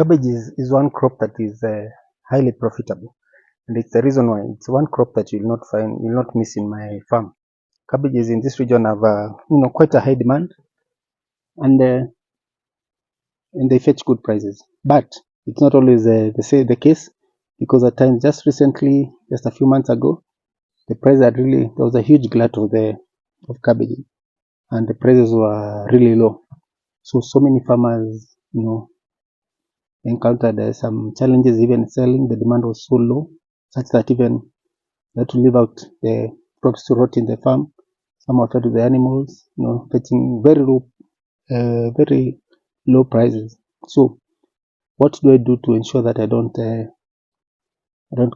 Cabbage is one crop that is highly profitable, and it's the reason why it's one crop that you'll not miss in my farm. Cabbages in this region have quite a high demand, and they fetch good prices. But it's not always the case, because at times, just recently, just a few months ago, the price there was a huge glut of cabbage, and the prices were really low. So many farmers encountered some challenges even selling. The demand was so low, such that even they had to leave out the crops to rot in the farm. Some were fed to the animals, fetching very low prices. So what do I do to ensure that I don't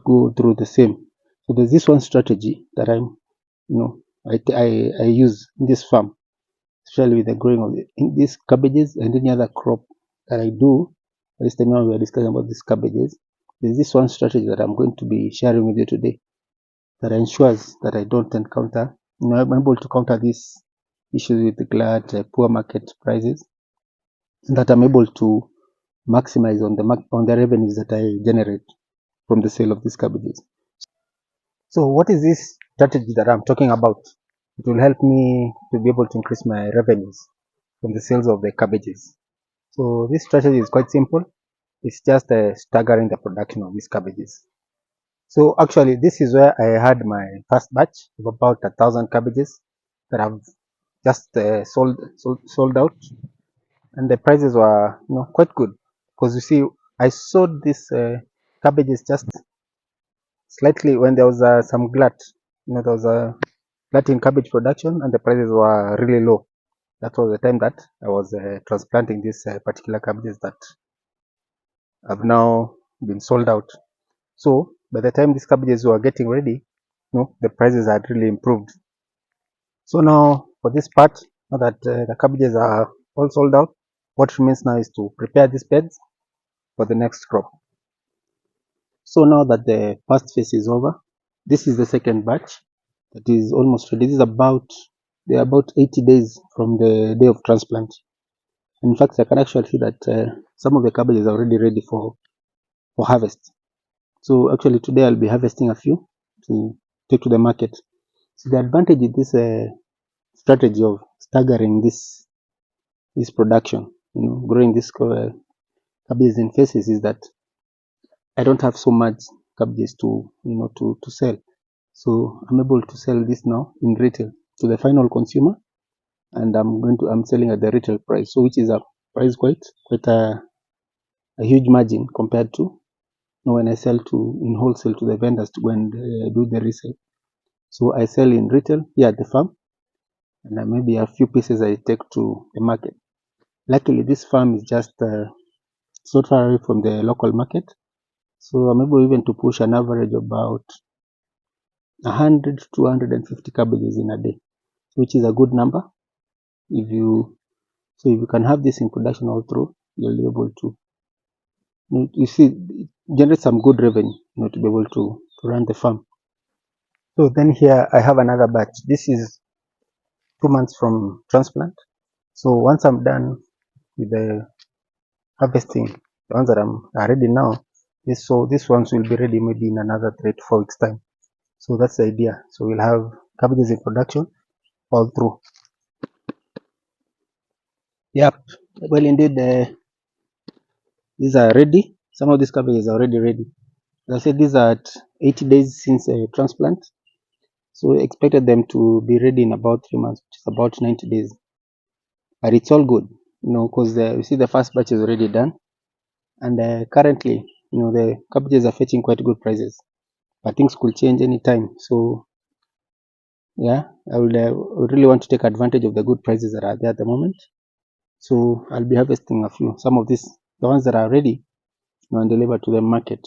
go through the same? So there's this one strategy that I use in this farm, especially with the growing of these cabbages and any other crop that I do. This time now we are discussing about these cabbages. There's this one strategy that I'm going to be sharing with you today that ensures that I don't encounter, I'm able to counter these issues with the glut, poor market prices, and that I'm able to maximize on the revenues that I generate from the sale of these cabbages. So what is this strategy that I'm talking about? It will help me to be able to increase my revenues from the sales of the cabbages. So this strategy is quite simple. It's just staggering the production of these cabbages. So actually, this is where I had my first batch of about 1,000 cabbages that I've just sold out, and the prices were quite good, because you see, I sold these cabbages just slightly when there was some glut. There was a glut in cabbage production, and the prices were really low. That was the time that I was transplanting these particular cabbages that have now been sold out. So by the time these cabbages were getting ready, the prices had really improved. So now for this part, now that the cabbages are all sold out, what remains now is to prepare these beds for the next crop. So now that the first phase is over, this is the second batch that is almost ready. This is they're about 80 days from the day of transplant. In fact, I can actually see that some of the cabbages are already ready for harvest. So actually today I'll be harvesting a few to take to the market. So the advantage in this strategy of staggering this production, growing this cabbages in phases, is that I don't have so much cabbages to sell. So I'm able to sell this now in retail to the final consumer, and I'm selling at the retail price, so which is a price quite a huge margin compared to when I sell in wholesale to the vendors to go and do the resale. So I sell in retail here at the farm, and maybe a few pieces I take to the market. Luckily, this farm is just it's not far away from the local market, so I'm able even to push an average of about 100 to 250 cabbages in a day, which is a good number. If you can have this in production all through, you'll be able to generate some good revenue, to be able to run the farm. So then here I have another batch. This is 2 months from transplant. So once I'm done with the harvesting, the ones that are ready now, these ones will be ready maybe in another 3 to 4 weeks time. So that's the idea. So we'll have cabbages in production all through. Yep. Well, indeed, these are ready. Some of these cabbages are already ready. As I said, these are at 80 days since a transplant. So we expected them to be ready in about 3 months, which is about 90 days. But it's all good, because you see the first batch is already done. And currently, the cabbages are fetching quite good prices. But things could change anytime. So, yeah, I would really want to take advantage of the good prices that are there at the moment. So I'll be harvesting a few. Some of these, the ones that are ready, and deliver to the market.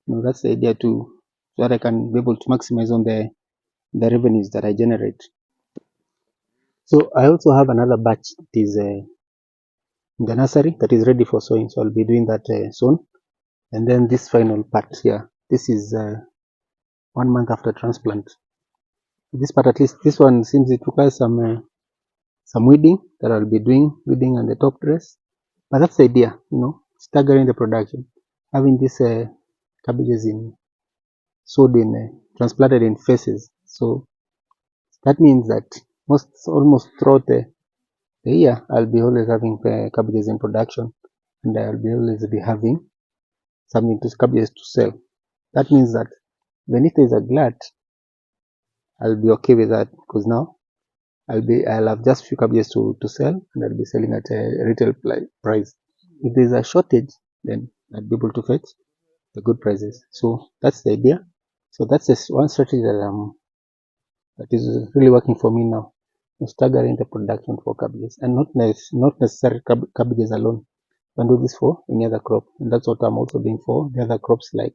That's the idea too, so that I can be able to maximize on the revenues that I generate. So I also have another batch that is in the nursery that is ready for sowing. So I'll be doing that soon. And then this final part here, this is 1 month after transplant. This part, at least this one, seems it requires some weeding that I'll be doing, weeding on the top dress. But that's the idea, staggering the production, having these cabbages sowed in transplanted in phases. So that means that almost throughout the year I'll be always having cabbages in production, and I'll be always be having something to cabbages to sell. That means that when if there's a glut, I'll be okay with that, because now I'll have just few cabbages to sell, and I'll be selling at a retail price. If there's a shortage, then I'll be able to fetch the good prices. So that's the idea. So that's just one strategy that is really working for me now. Staggering the production for cabbages, and not necessarily cabbages alone. You can do this for any other crop, and that's what I'm also doing for the other crops like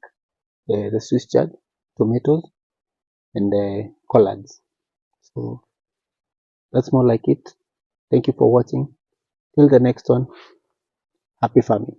the Swiss chard, tomatoes, and collards. So that's more like it. Thank you for watching. Till the next one, happy farming.